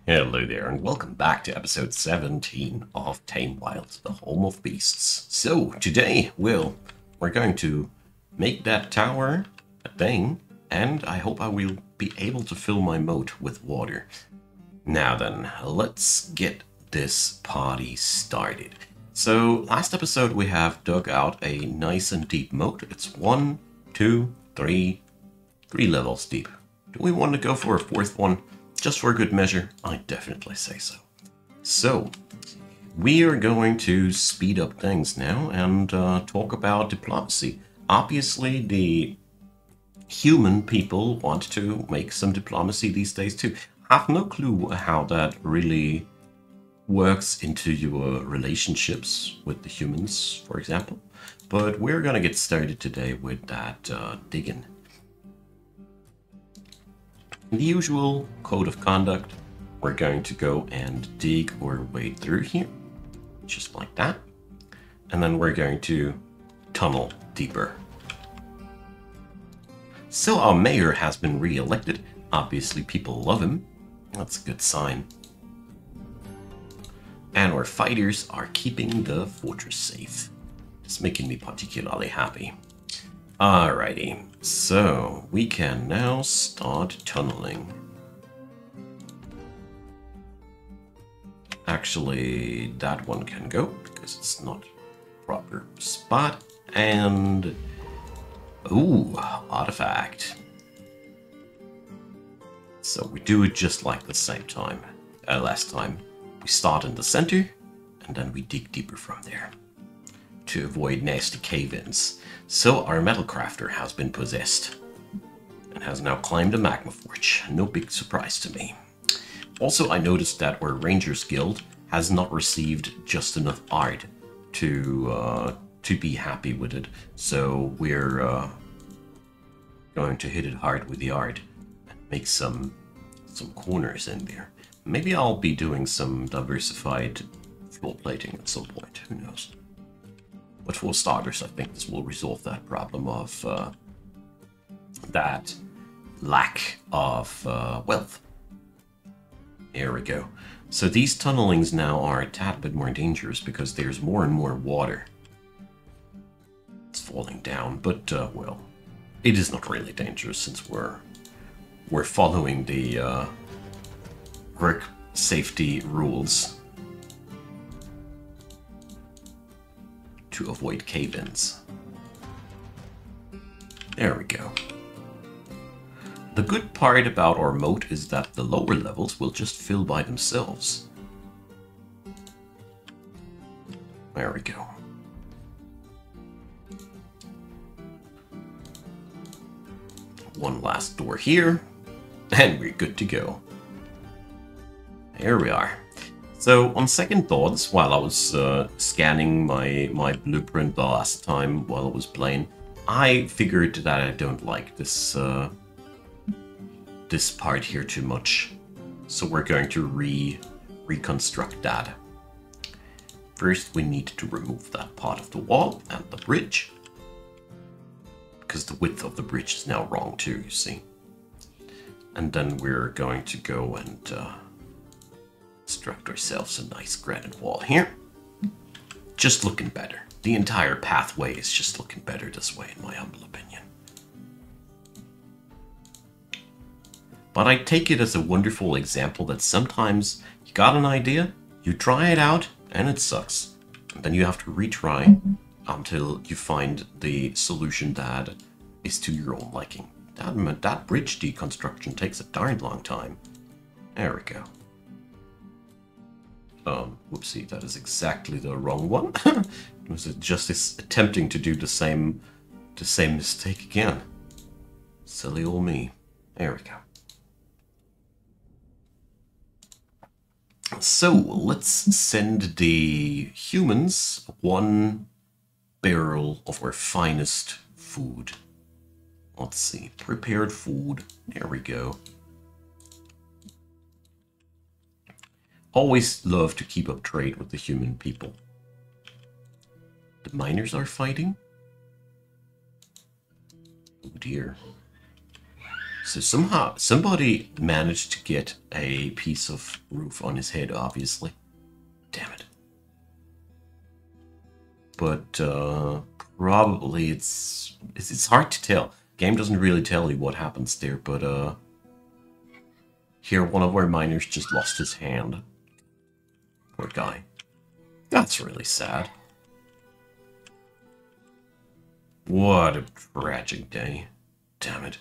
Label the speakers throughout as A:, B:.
A: Hello there, and welcome back to episode 17 of Tame Wild, the Home of Beasts. So, today, we're going to make that tower a thing, and I hope I will be able to fill my moat with water. Now then, let's get this party started. So, last episode we have dug out a nice and deep moat. It's 1, 2, 3 levels deep. Do we want to go for a fourth one? Just for good measure, I definitely say so. So, we are going to speed up things now and talk about diplomacy. Obviously, the human people want to make some diplomacy these days too. I have no clue how that really works into your relationships with the humans, for example. But we're going to get started today with that digging. The usual code of conduct, we're going to go and dig our way through here, just like that. And then we're going to tunnel deeper. So our mayor has been re-elected. Obviously people love him. That's a good sign. And our fighters are keeping the fortress safe. It's making me particularly happy. Alrighty, so we can now start tunneling. Actually, that one can go because it's not proper spot. And ooh, artifact. So we do it just like the same time. Last time, we start in the center and then we dig deeper from there to avoid nasty cave-ins. So our metal crafter has been possessed and has now climbed a magma forge. No big surprise to me. Also, I noticed that our Rangers Guild has not received just enough art to be happy with it. So we're going to hit it hard with the art and make some corners in there. Maybe I'll be doing some diversified floor plating at some point. Who knows? But for starters, I think this will resolve that problem of that lack of wealth. There we go. So these tunnelings now are a tad bit more dangerous because there's more and more water. It's falling down, but well, it is not really dangerous since we're following the work safety rules to avoid cave-ins. There we go. The good part about our moat is that the lower levels will just fill by themselves. There we go. One last door here, and we're good to go. Here we are. So, on second thoughts, while I was scanning my blueprint the last time while I was playing, I figured that I don't like this this part here too much. So we're going to reconstruct that. First, we need to remove that part of the wall and the bridge, because the width of the bridge is now wrong too, you see. And then we're going to go and construct ourselves a nice granite wall here. Just looking better. The entire pathway is just looking better this way, in my humble opinion. But I take it as a wonderful example that sometimes you got an idea, you try it out, and it sucks. And then you have to retry until you find the solution that is to your own liking. That bridge deconstruction takes a darn long time. There we go. Whoopsie, that is exactly the wrong one. It was just attempting to do the same mistake again. Silly old me. There we go. So, let's send the humans one barrel of our finest food. Let's see, prepared food. There we go. Always love to keep up trade with the human people. The miners are fighting? Oh dear. So somehow somebody managed to get a piece of roof on his head, obviously. Damn it. But probably it's hard to tell. Game doesn't really tell you what happens there, but here one of our miners just lost his hand. Poor guy. That's really sad. What a tragic day. Damn it.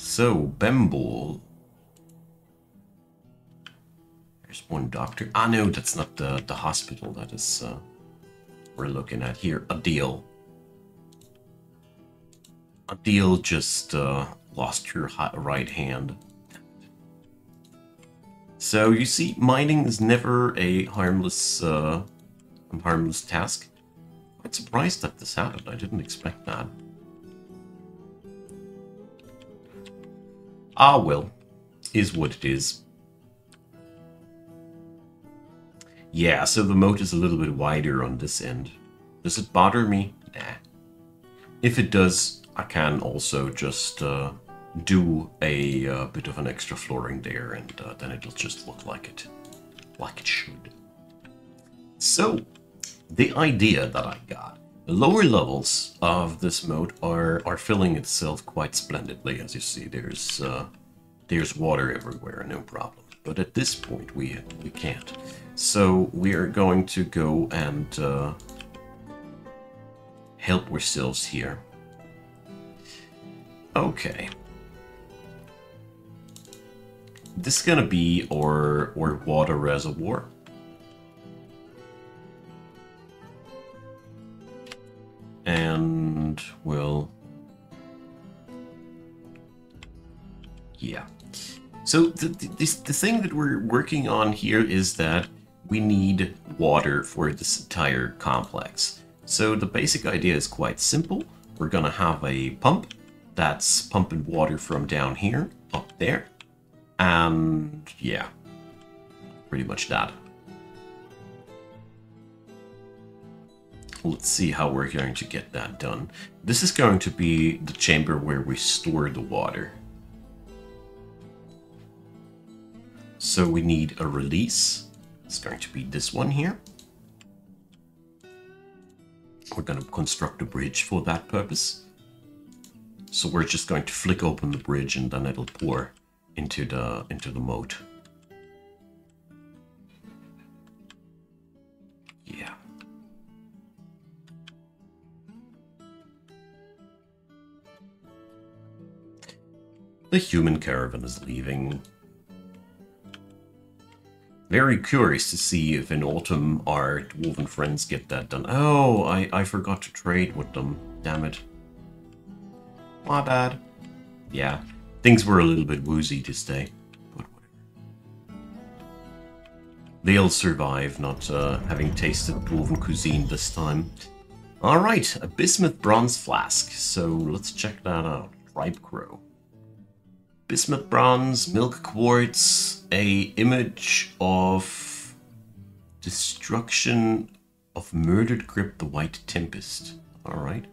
A: So, Bembol. There's one doctor. Ah, no, that's not the hospital. That is, we're looking at here. Adil. Adil just lost her right hand. So, you see, mining is never a harmless task. I'm surprised that this happened. I didn't expect that. Ah, well, is what it is. Yeah, so the moat is a little bit wider on this end. Does it bother me? Nah. If it does, I can also just do a bit of an extra flooring there, and then it'll just look like it should. So, the idea that I got. The lower levels of this moat are filling itself quite splendidly. As you see, there's water everywhere, no problem. But at this point, we can't. So we are going to go and help ourselves here. Okay. This is gonna be our water reservoir. And, well, yeah. So the thing that we're working on here is that we need water for this entire complex. So the basic idea is quite simple. We're gonna have a pump that's pumping water from down here up there. And yeah, pretty much that. Let's see how we're going to get that done. This is going to be the chamber where we store the water. So we need a release. It's going to be this one here. We're going to construct a bridge for that purpose. So we're just going to flick open the bridge and then it'll pour into the moat. Yeah. The human caravan is leaving. Very curious to see if in autumn our dwarven friends get that done. Oh, I forgot to trade with them. Damn it. My bad. Yeah, things were a little bit woozy this day, but whatever. They'll survive, not having tasted dwarven cuisine this time. Alright, a bismuth bronze flask. So let's check that out. Tribe Crow. Bismuth bronze, milk quartz, a image of destruction of murdered Grip the White Tempest. Alright.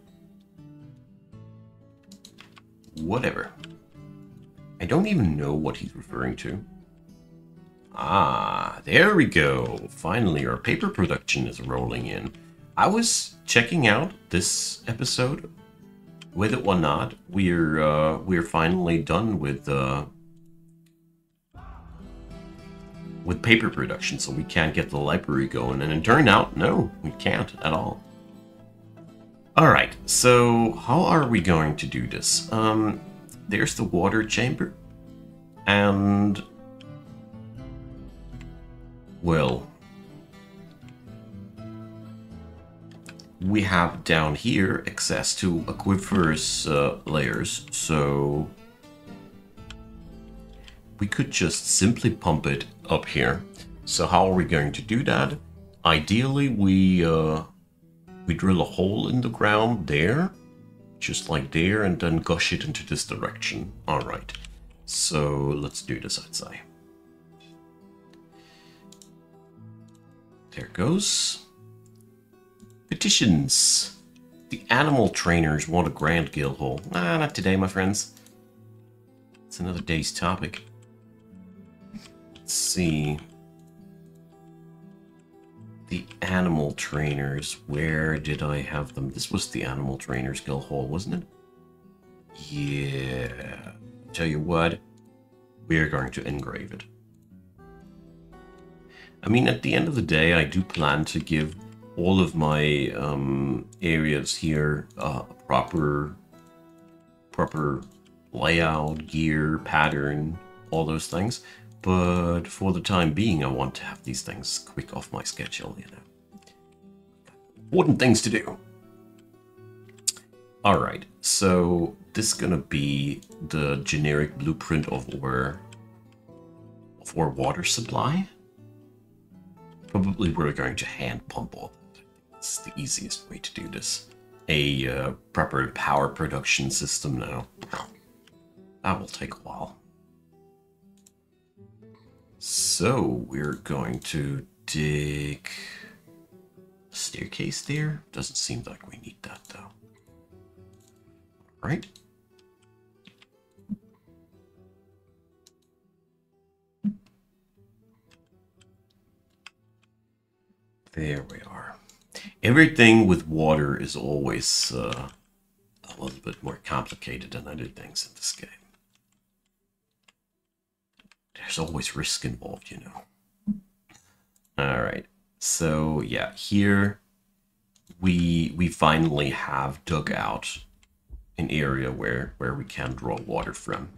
A: Whatever. I don't even know what he's referring to. Ah, there we go. Finally, our paper production is rolling in. I was checking out this episode. Whether or not, we're finally done with paper production, so we can't get the library going. And it turned out, no, we can't at all. Alright, so how are we going to do this? There's the water chamber. And, well, we have down here access to aquiferous layers, so we could just simply pump it up here. So how are we going to do that? Ideally, we drill a hole in the ground there, just like there, and then gush it into this direction. All right, so let's do this, I'd say. There goes. Petitions. The animal trainers want a grand guild hall. Ah, not today, my friends. It's another day's topic. Let's see. The animal trainers. Where did I have them? This was the animal trainers guild hall, wasn't it? Yeah. Tell you what, we're going to engrave it. I mean, at the end of the day, I do plan to give all of my areas here a proper layout, gear, pattern, all those things. But for the time being, I want to have these things quick off my schedule, you know. Important things to do. Alright, so this is gonna be the generic blueprint of our water supply. Probably we're going to hand pump all that. It's the easiest way to do this. A proper power production system now. That will take a while. So we're going to dig a staircase there. Doesn't seem like we need that though. Right? There we are. Everything with water is always a little bit more complicated than other things in this game. There's always risk involved, you know. Alright, so yeah, here we finally have dug out an area where we can draw water from.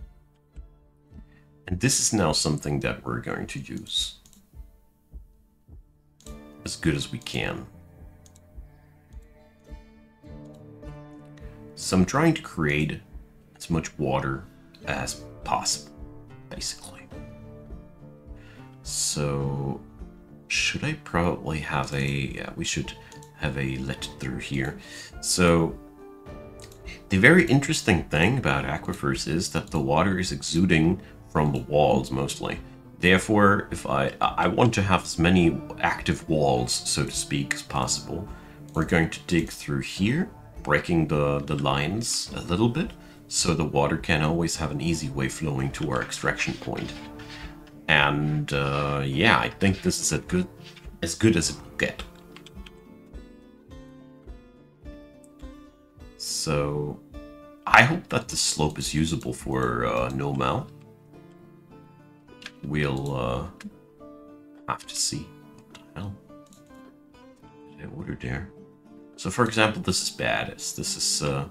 A: And this is now something that we're going to use as good as we can. So I'm trying to create as much water as possible, basically. So should I probably have a, yeah, we should have a let through here. So the very interesting thing about aquifers is that the water is exuding from the walls mostly. Therefore, if I want to have as many active walls, so to speak, as possible, we're going to dig through here, breaking the lines a little bit, so the water can always have an easy way flowing to our extraction point. And yeah, I think this is as good as it will get. So I hope that the slope is usable for no-mal. We'll have to see. What the hell? Did I order there? So for example, this is bad. This is oh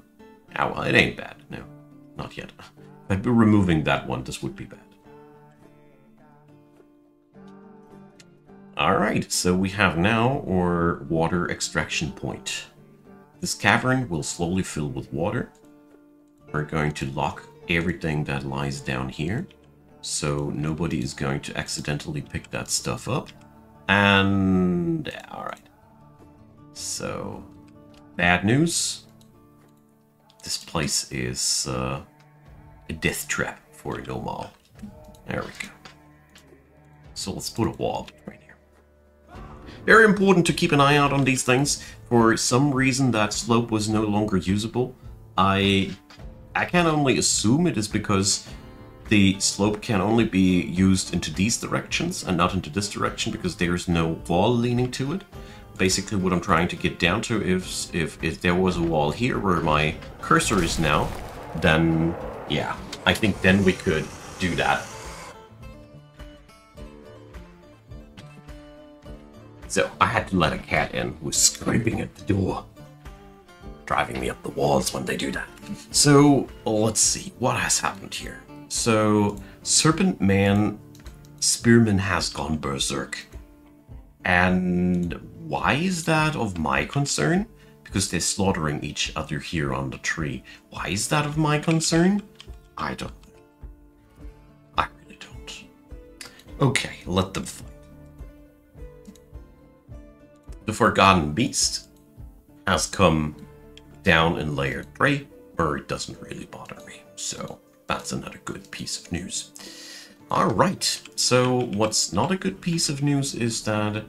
A: well, it ain't bad. No, not yet. If I'd be removing that one, this would be bad. Alright, so we have now our water extraction point. This cavern will slowly fill with water. We're going to lock everything that lies down here, so nobody is going to accidentally pick that stuff up. And alright. So, bad news. This place is a death trap for no-mal. There we go. So let's put a wall right here. Very important to keep an eye out on these things. For some reason that slope was no longer usable. I can only assume it is because the slope can only be used into these directions and not into this direction because there's no wall leaning to it. Basically what I'm trying to get down to is if there was a wall here where my cursor is now, then yeah, I think then we could do that. So I had to let a cat in who was scraping at the door, driving me up the walls when they do that. So let's see, what has happened here? So Serpent Man Spearman has gone berserk. And why is that of my concern? Because they're slaughtering each other here on the tree. Why is that of my concern? I don't know. I really don't. Okay, let them fight. The Forgotten Beast has come down in layer 3, where it doesn't really bother me. So that's another good piece of news. Alright, so what's not a good piece of news is that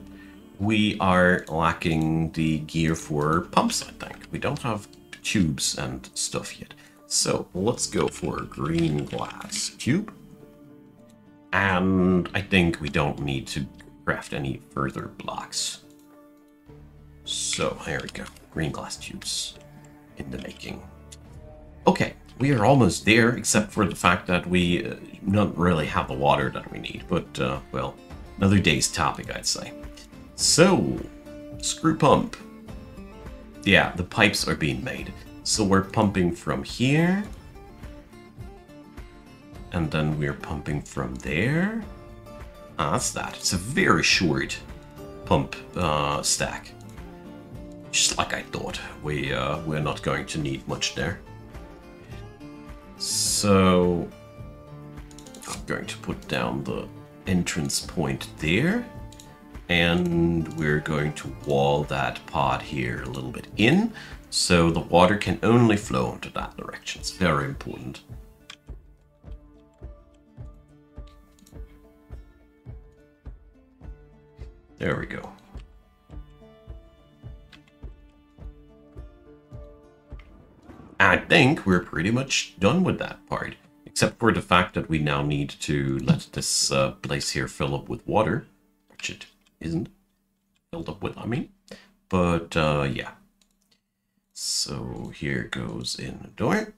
A: we are lacking the gear for pumps, I think. We don't have tubes and stuff yet. So let's go for a green glass cube. And I think we don't need to craft any further blocks. So here we go. Green glass tubes in the making. Okay, we are almost there, except for the fact that we don't really have the water that we need. But, well, another day's topic, I'd say. So, screw pump. Yeah, the pipes are being made. So we're pumping from here. And then we're pumping from there. Ah, that's that. It's a very short pump stack. Just like I thought. We're not going to need much there. So I'm going to put down the entrance point there. And we're going to wall that pod here a little bit in. So the water can only flow into that direction. It's very important. There we go. I think we're pretty much done with that part. Except for the fact that we now need to let this place here fill up with water. Which it isn't filled up with, I mean. But, yeah. So here goes in the door.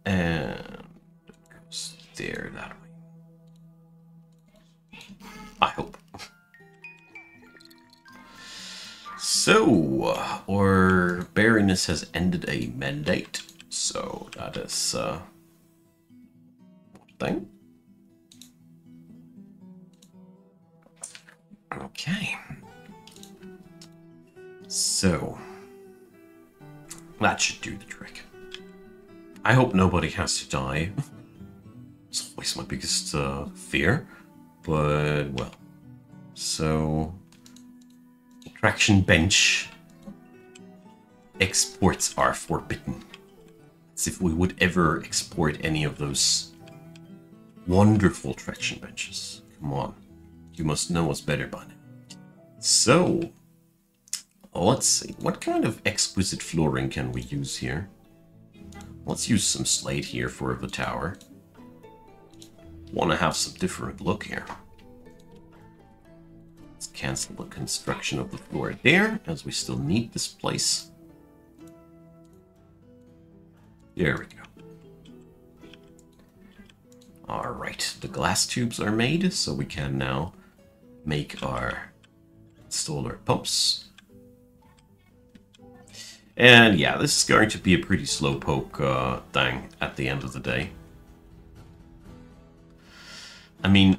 A: And it goes there that way. I hope. So, our Baroness has ended a mandate. So, that is, one thing. Okay. So, that should do the trick. I hope nobody has to die. It's always my biggest fear. But, well. So, traction bench exports are forbidden. As if we would ever export any of those wonderful traction benches. Come on. You must know what's better by now. So, let's see. What kind of exquisite flooring can we use here? Let's use some slate here for the tower. Want to have some different look here. Let's cancel the construction of the floor there, as we still need this place. There we go. Alright, the glass tubes are made, so we can now install our pumps. And yeah, this is going to be a pretty slowpoke thing at the end of the day. I mean,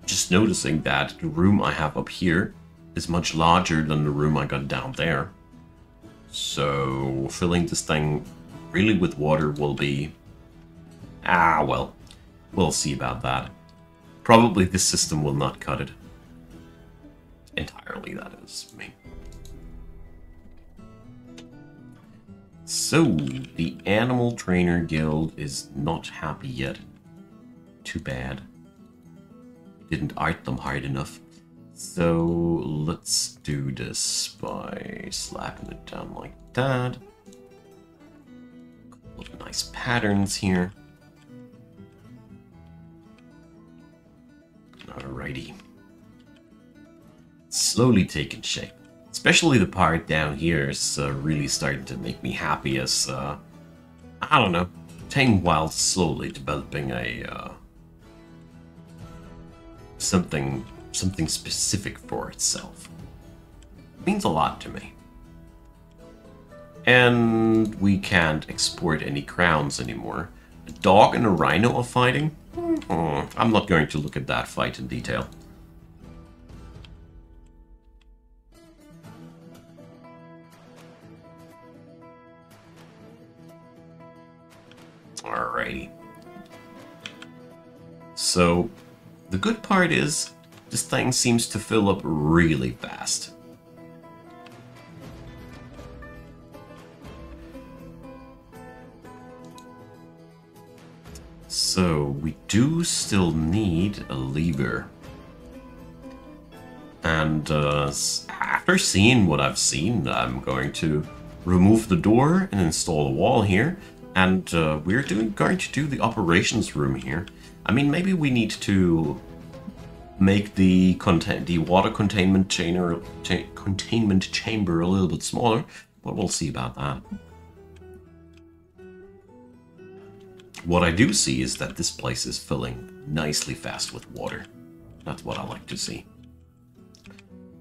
A: just noticing that the room I have up here is much larger than the room I got down there. So filling this thing really with water will be... well, we'll see about that. Probably this system will not cut it. Entirely, that is. I mean. So, the Animal Trainer Guild is not happy yet. Too bad. Didn't art them hard enough. So, let's do this by slapping it down like that. A couple of nice patterns here. Alrighty. Slowly taking shape. Especially the part down here is really starting to make me happy as, I don't know, taking while slowly developing a, something specific for itself. It means a lot to me. And we can't export any crowns anymore. A dog and a rhino are fighting? I'm not going to look at that fight in detail. Alrighty. So, the good part is, this thing seems to fill up really fast. So, we do still need a lever. And after seeing what I've seen, I'm going to remove the door and install a wall here. And we're going to do the operations room here. I mean, maybe we need to make the water containment chamber a little bit smaller, but we'll see about that. What I do see is that this place is filling nicely fast with water. That's what I like to see.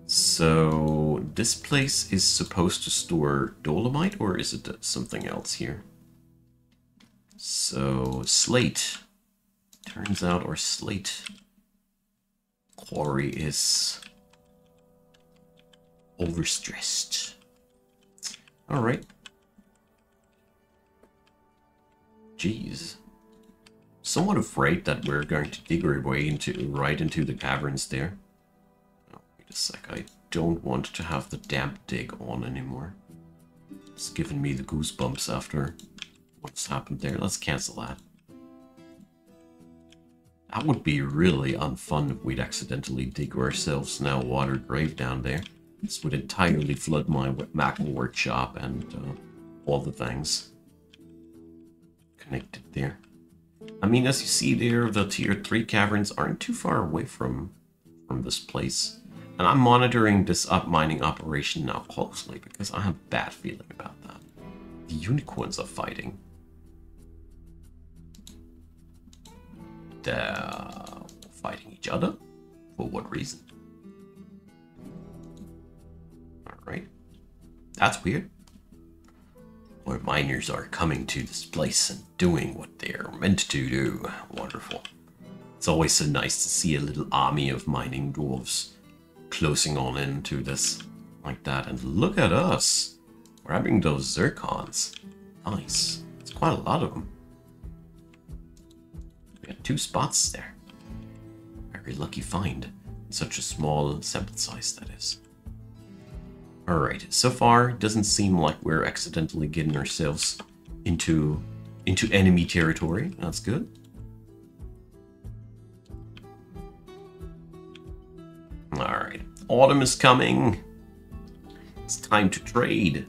A: So this place is supposed to store dolomite, or is it something else here? So slate. Turns out our slate quarry is overstressed. All right. Jeez. Somewhat afraid that we're going to dig our way right into the caverns there. Oh, wait a sec. I don't want to have the damp dig on anymore. It's giving me the goosebumps after what's happened there. Let's cancel that. That would be really unfun if we'd accidentally dig ourselves now a water grave down there. This would entirely flood my magma workshop and all the things connected there. I mean, as you see there, the tier 3 caverns aren't too far away from this place. And I'm monitoring this mining operation now closely because I have a bad feeling about that. The unicorns are fighting. Fighting each other? For what reason? Alright. That's weird. Our miners are coming to this place and doing what they're meant to do. Wonderful. It's always so nice to see a little army of mining dwarves closing on into this like that. And look at us grabbing those zircons. Nice. It's quite a lot of them. We got 2 spots there. Very lucky find. In such a small sample size, that is. Alright, so far, it doesn't seem like we're accidentally getting ourselves into enemy territory. That's good. Alright, autumn is coming. It's time to trade.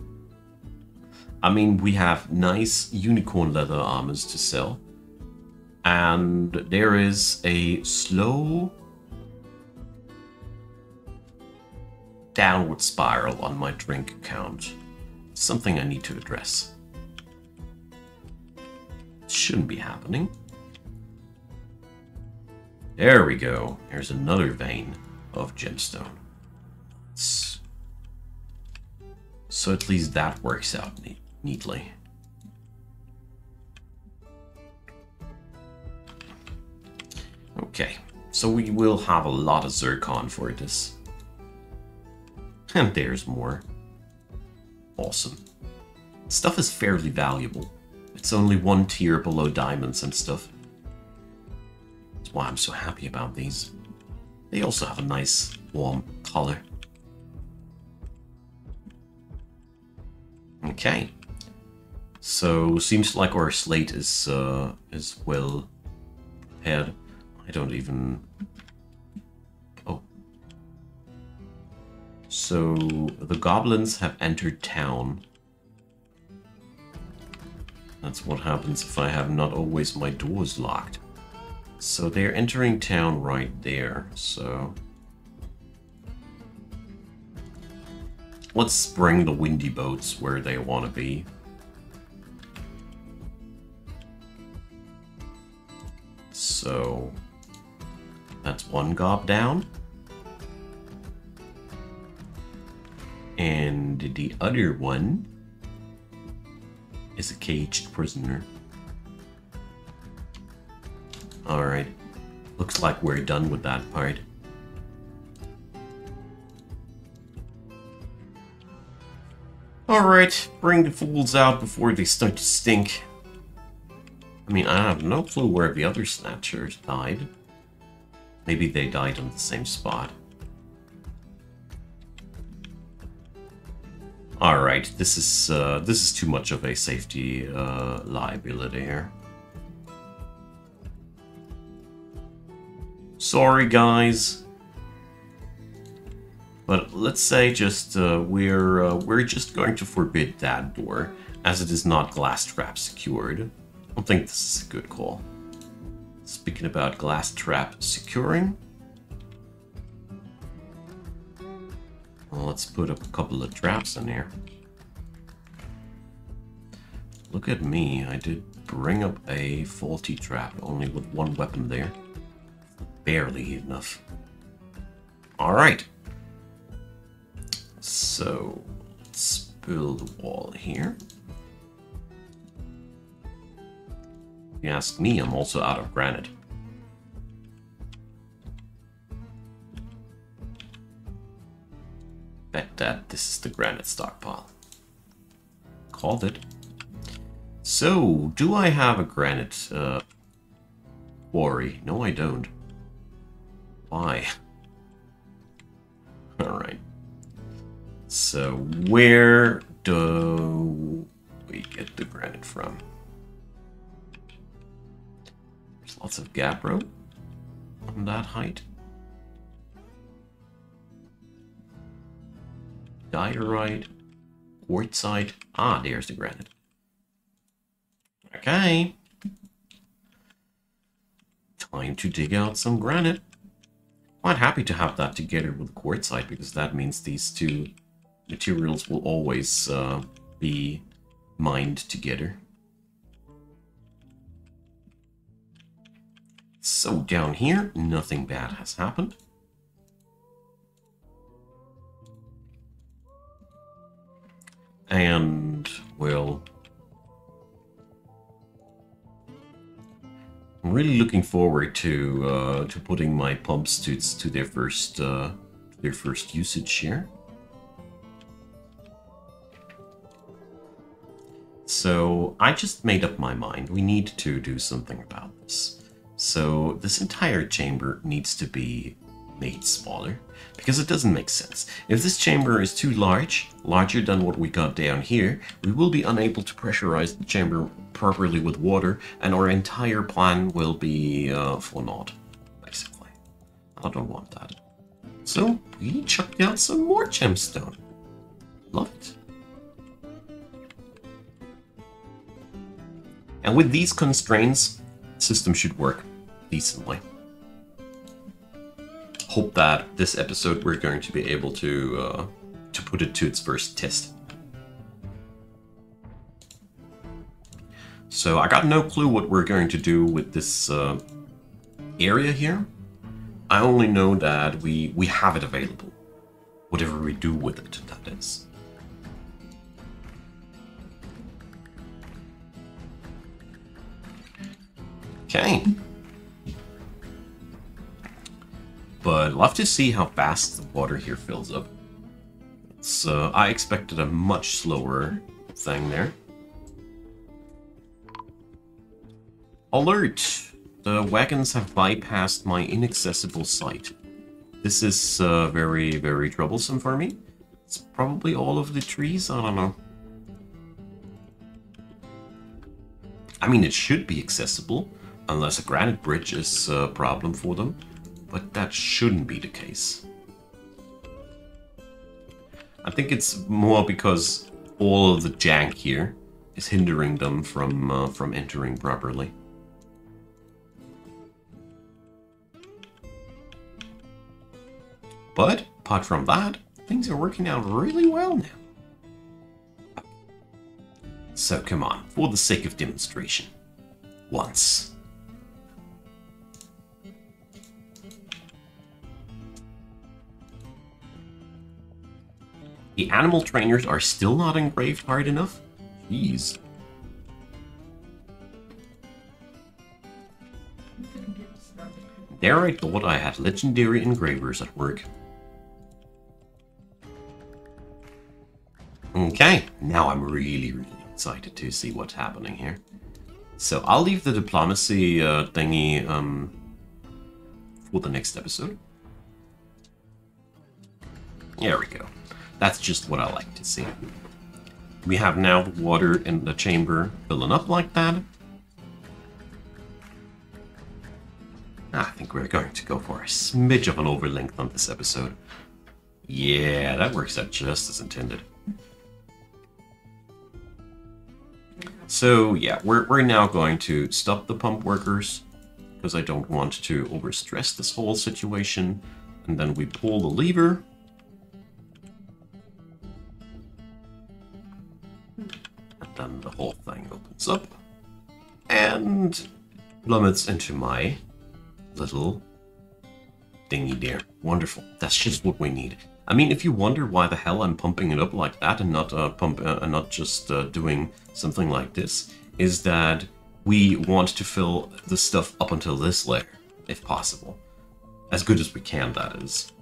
A: I mean, we have nice unicorn leather armors to sell. And there is a slow downward spiral on my drink account. Something I need to address. It shouldn't be happening. There we go. There's another vein of gemstone. So at least that works out neatly. Okay, so we will have a lot of zircon for this. And there's more. Awesome. Stuff is fairly valuable. It's only 1 tier below diamonds and stuff. That's why I'm so happy about these. They also have a nice warm color. Okay. So seems like our slate is well prepared. I don't even... Oh. So the goblins have entered town. That's what happens if I have not always my doors locked. So they're entering town right there, so... Let's bring the windy boats where they want to be. So... That's 1 gob down. And the other one is a caged prisoner. Alright. Looks like we're done with that part. Alright, bring the fools out before they start to stink. I mean, I have no clue where the other snatchers died. Maybe they died on the same spot. Alright, this is too much of a safety liability here. Sorry, guys. But let's say just we're just going to forbid that door, as it is not glass trap secured. I don't think this is a good call. Speaking about glass trap securing, well, let's put up a couple of traps in here. Look at me, I did bring up a faulty trap, only with one weapon there. Barely enough. Alright. So, let's build a wall here. If you ask me, I'm also out of granite. Bet that this is the granite stockpile. Called it. So, do I have a granite quarry? No, I don't. Why? Alright. So, where do we get the granite from? There's lots of gabbro on that height. Diorite, quartzite. Ah, there's the granite. Okay. Time to dig out some granite. Quite happy to have that together with quartzite, because that means these two materials will always be mined together. So down here, nothing bad has happened. And, well, I'm really looking forward to putting my pump suits to their first usage here. So I just made up my mind. We need to do something about this. So this entire chamber needs to be made smaller, because it doesn't make sense. If this chamber is too large, larger than what we got down here, we will be unable to pressurize the chamber properly with water, and our entire plan will be for naught, basically. I don't want that. So we chucked out some more gemstone. Love it. And with these constraints, the system should work decently. Hope that this episode we're going to be able to put it to its first test. So I got no clue what we're going to do with this area here. I only know that we have it available. Whatever we do with it, that is. Okay. But love to see how fast the water here fills up. It's, I expected a much slower thing there. Alert! The wagons have bypassed my inaccessible site. This is very, very troublesome for me. It's probably all of the trees, I don't know. I mean, it should be accessible, unless a granite bridge is a problem for them. But that shouldn't be the case. I think it's more because all of the jank here is hindering them from entering properly. But apart from that, things are working out really well now. So come on, for the sake of demonstration, once. The animal trainers are still not engraved hard enough? Jeez. There I thought I had legendary engravers at work. Okay, now I'm really, really excited to see what's happening here. So I'll leave the diplomacy thingy for the next episode. There we go. That's just what I like to see. We have now the water in the chamber filling up like that. I think we're going to go for a smidge of an overlength on this episode. Yeah, that works out just as intended. So yeah, we're now going to stop the pump workers because I don't want to overstress this whole situation. And then we pull the lever. And then the whole thing opens up and plummets into my little thingy there. Wonderful. That's just what we need. I mean, if you wonder why the hell I'm pumping it up like that and not just doing something like this, is that we want to fill the stuff up until this layer, if possible. As good as we can, that is.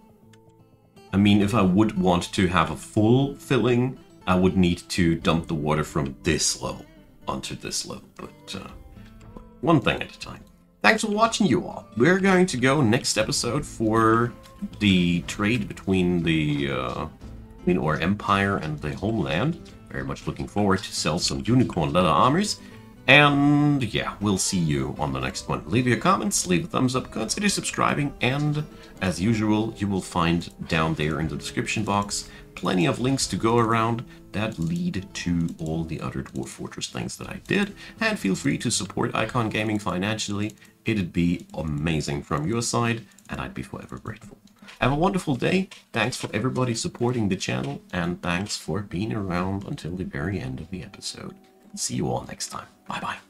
A: I mean, if I would want to have a full filling, I would need to dump the water from this level onto this level, but one thing at a time. Thanks for watching, you all. We're going to go next episode for the trade between the our empire and the homeland. Very much looking forward to sell some unicorn leather armors. And yeah, we'll see you on the next one. Leave your comments, leave a thumbs up, consider subscribing, and as usual, you will find down there in the description box plenty of links to go around that lead to all the other Dwarf Fortress things that I did. And feel free to support Icon Gaming financially. It'd be amazing from your side, and I'd be forever grateful. Have a wonderful day. Thanks for everybody supporting the channel, and thanks for being around until the very end of the episode. See you all next time. Bye-bye.